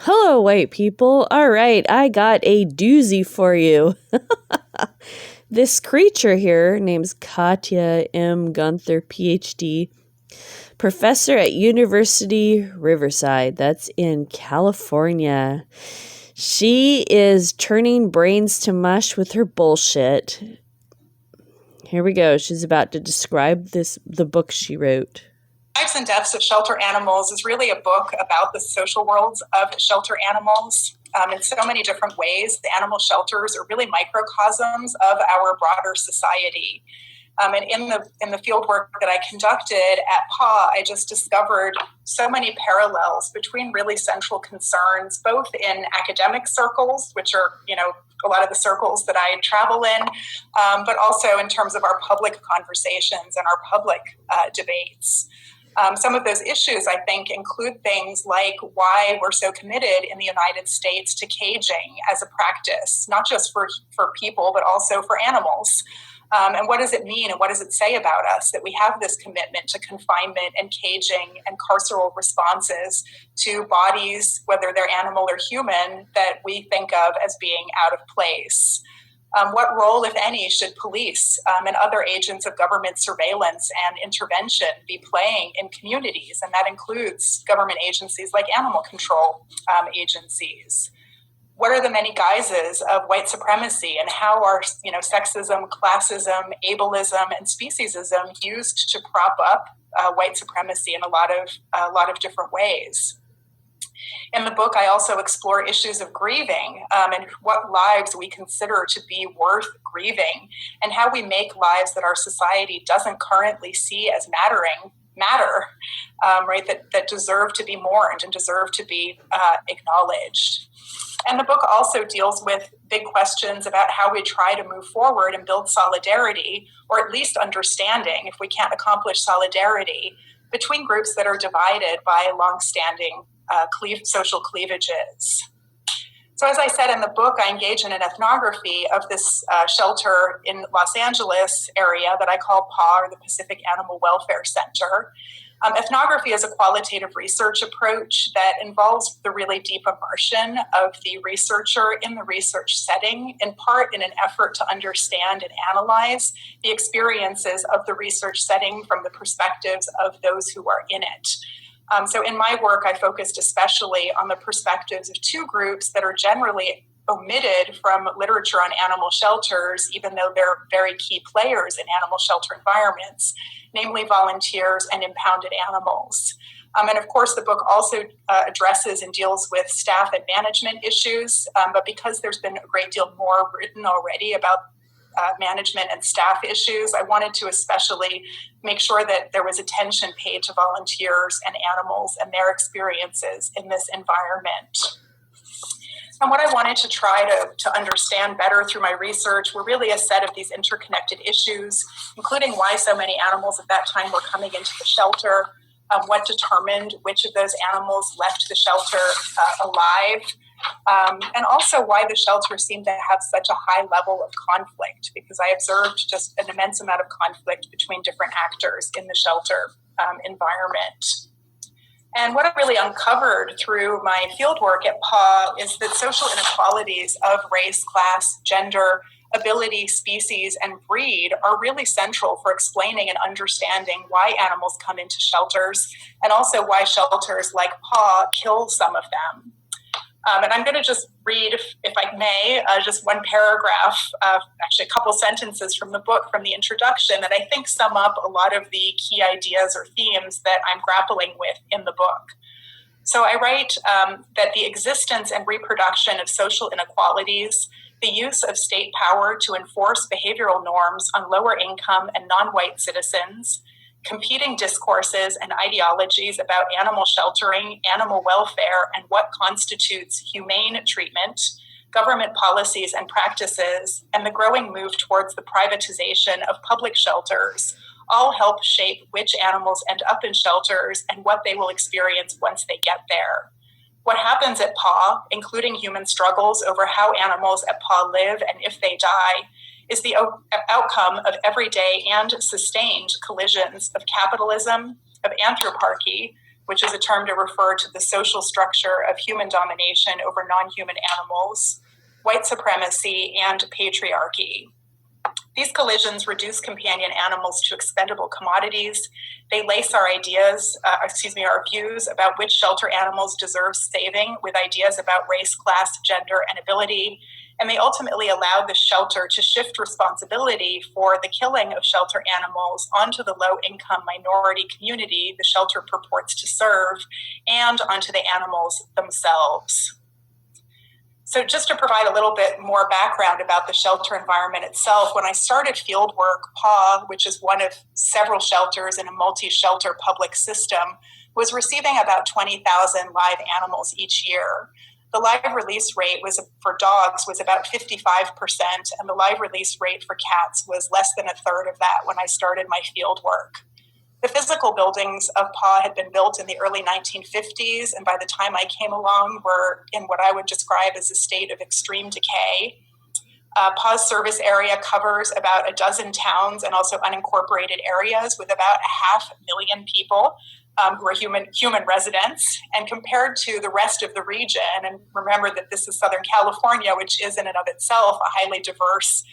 Hello, white people. All right, I got a doozy for you. This creature here, name's Katya M. Gunther, PhD, professor at University Riverside. That's in California. She is turning brains to mush with her bullshit. Here we go. She's about to describe the book she wrote. Lives and Deaths of Shelter Animals is really a book about the social worlds of shelter animals. In so many different ways, the animal shelters are really microcosms of our broader society. And in the field work that I conducted at PA, I just discovered so many parallels between really central concerns, both in academic circles, which are, a lot of the circles that I travel in, but also in terms of our public conversations and our public debates. Some of those issues, I think, include things like why we're so committed in the United States to caging as a practice, not just for people, but also for animals. And what does it mean and what does it say about us that we have this commitment to confinement and caging and carceral responses to bodies, whether they're animal or human, that we think of as being out of place? What role, if any, should police and other agents of government surveillance and intervention be playing in communities? And that includes government agencies like animal control agencies. What are the many guises of white supremacy, and how are sexism, classism, ableism, and speciesism used to prop up white supremacy in a lot of different ways? In the book, I also explore issues of grieving and what lives we consider to be worth grieving, and how we make lives that our society doesn't currently see as matter, right? That deserve to be mourned and deserve to be acknowledged. And the book also deals with big questions about how we try to move forward and build solidarity, or at least understanding, if we can't accomplish solidarity, between groups that are divided by longstanding social cleavages. So as I said in the book, I engage in an ethnography of this shelter in Los Angeles area that I call PA, or the Pacific Animal Welfare Center. Ethnography is a qualitative research approach that involves the really deep immersion of the researcher in the research setting, in part in an effort to understand and analyze the experiences of the research setting from the perspectives of those who are in it. So in my work, I focused especially on the perspectives of two groups that are generally omitted from literature on animal shelters, even though they're very key players in animal shelter environments, namely volunteers and impounded animals. And of course, the book also addresses and deals with staff and management issues, but because there's been a great deal more written already about management and staff issues, I wanted to especially make sure that there was attention paid to volunteers and animals and their experiences in this environment. And what I wanted to try to understand better through my research were really a set of these interconnected issues, including why so many animals at that time were coming into the shelter, what determined which of those animals left the shelter alive, and also why the shelter seemed to have such a high level of conflict, because I observed just an immense amount of conflict between different actors in the shelter environment. And what I really uncovered through my fieldwork at PA is that social inequalities of race, class, gender, ability, species, and breed are really central for explaining and understanding why animals come into shelters, and also why shelters like PA kill some of them. And I'm going to just read, if I may, just one paragraph, actually a couple sentences from the book, from the introduction, that I think sum up a lot of the key ideas or themes that I'm grappling with in the book. So I write that the existence and reproduction of social inequalities, the use of state power to enforce behavioral norms on lower income and non-white citizens, competing discourses and ideologies about animal sheltering, animal welfare, and what constitutes humane treatment, government policies and practices, and the growing move towards the privatization of public shelters all help shape which animals end up in shelters and what they will experience once they get there. What happens at PA, including human struggles over how animals at PA live and if they die, is the outcome of everyday and sustained collisions of capitalism, of anthroparchy, which is a term to refer to the social structure of human domination over non-human animals, white supremacy, and patriarchy. These collisions reduce companion animals to expendable commodities. They lace our views about which shelter animals deserve saving with ideas about race, class, gender, and ability. And they ultimately allowed the shelter to shift responsibility for the killing of shelter animals onto the low-income minority community the shelter purports to serve and onto the animals themselves. So just to provide a little bit more background about the shelter environment itself, when I started field work, PAW, which is one of several shelters in a multi-shelter public system, was receiving about 20,000 live animals each year. The live release rate for dogs was about 55%, and the live release rate for cats was less than a third of that when I started my field work. The physical buildings of PAW had been built in the early 1950s, and by the time I came along, were in what I would describe as a state of extreme decay. PAW's service area covers about a dozen towns and also unincorporated areas with about 500,000 people who are human residents. And compared to the rest of the region, and remember that this is Southern California, which is in and of itself a highly diverse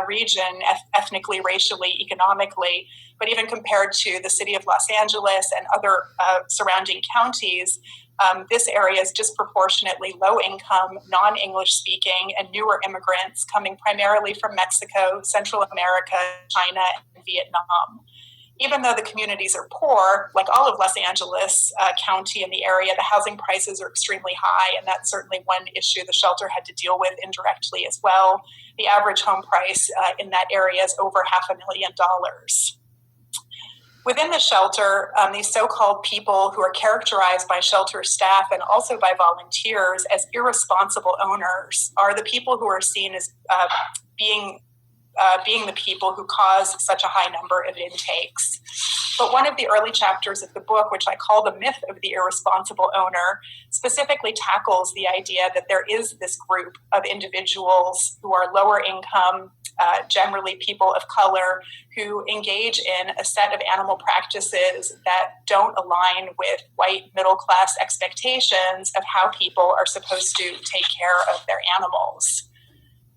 region, ethnically, racially, economically, but even compared to the city of Los Angeles and other surrounding counties, this area is disproportionately low-income, non-English speaking, and newer immigrants coming primarily from Mexico, Central America, China, and Vietnam. Even though the communities are poor, like all of Los Angeles County and the area, the housing prices are extremely high, and that's certainly one issue the shelter had to deal with indirectly as well. The average home price in that area is over $500,000. Within the shelter, these so-called people who are characterized by shelter staff and also by volunteers as irresponsible owners are the people who are seen as being the people who cause such a high number of intakes. But one of the early chapters of the book, which I call The Myth of the Irresponsible Owner, specifically tackles the idea that there is this group of individuals who are lower income, generally people of color, who engage in a set of animal practices that don't align with white middle-class expectations of how people are supposed to take care of their animals.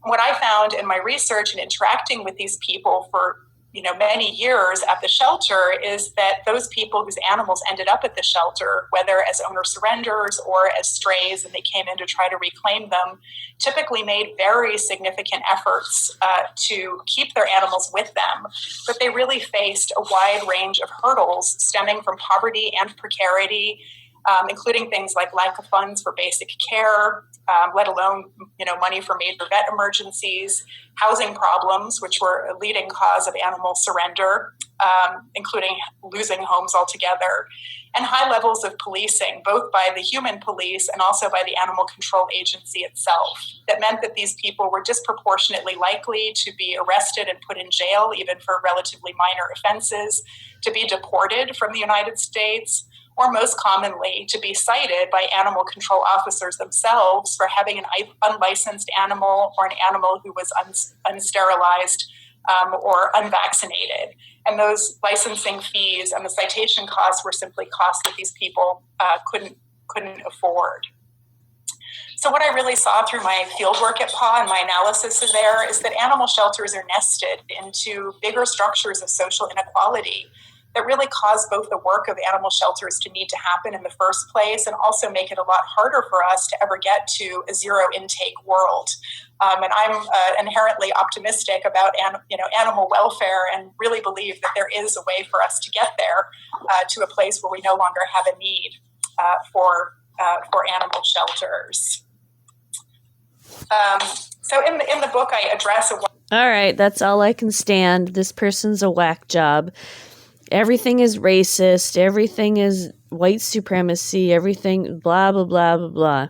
What I found in my research and interacting with these people for many years at the shelter is that those people whose animals ended up at the shelter, whether as owner surrenders or as strays and they came in to try to reclaim them, typically made very significant efforts to keep their animals with them. But they really faced a wide range of hurdles stemming from poverty and precarity, including things like lack of funds for basic care, let alone money for major vet emergencies, housing problems, which were a leading cause of animal surrender, including losing homes altogether, and high levels of policing, both by the human police and also by the animal control agency itself, that meant that these people were disproportionately likely to be arrested and put in jail, even for relatively minor offenses, to be deported from the United States, or most commonly to be cited by animal control officers themselves for having an unlicensed animal or an animal who was unsterilized or unvaccinated. And those licensing fees and the citation costs were simply costs that these people couldn't afford. So what I really saw through my fieldwork at PAW and my analysis there is that animal shelters are nested into bigger structures of social inequality that really cause both the work of animal shelters to need to happen in the first place and also make it a lot harder for us to ever get to a zero intake world. And I'm inherently optimistic about animal welfare and really believe that there is a way for us to get there to a place where we no longer have a need for animal shelters. So in the book, I address all right, that's all I can stand. This person's a whack job. Everything is racist. Everything is white supremacy. Everything blah, blah, blah, blah, blah.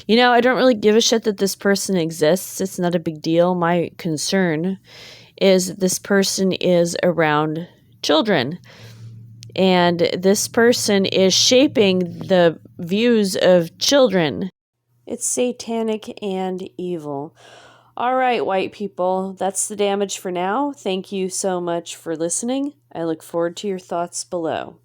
I don't really give a shit that this person exists. It's not a big deal. My concern is this person is around children. And this person is shaping the views of children. It's satanic and evil. All right, white people, that's the damage for now. Thank you so much for listening. I look forward to your thoughts below.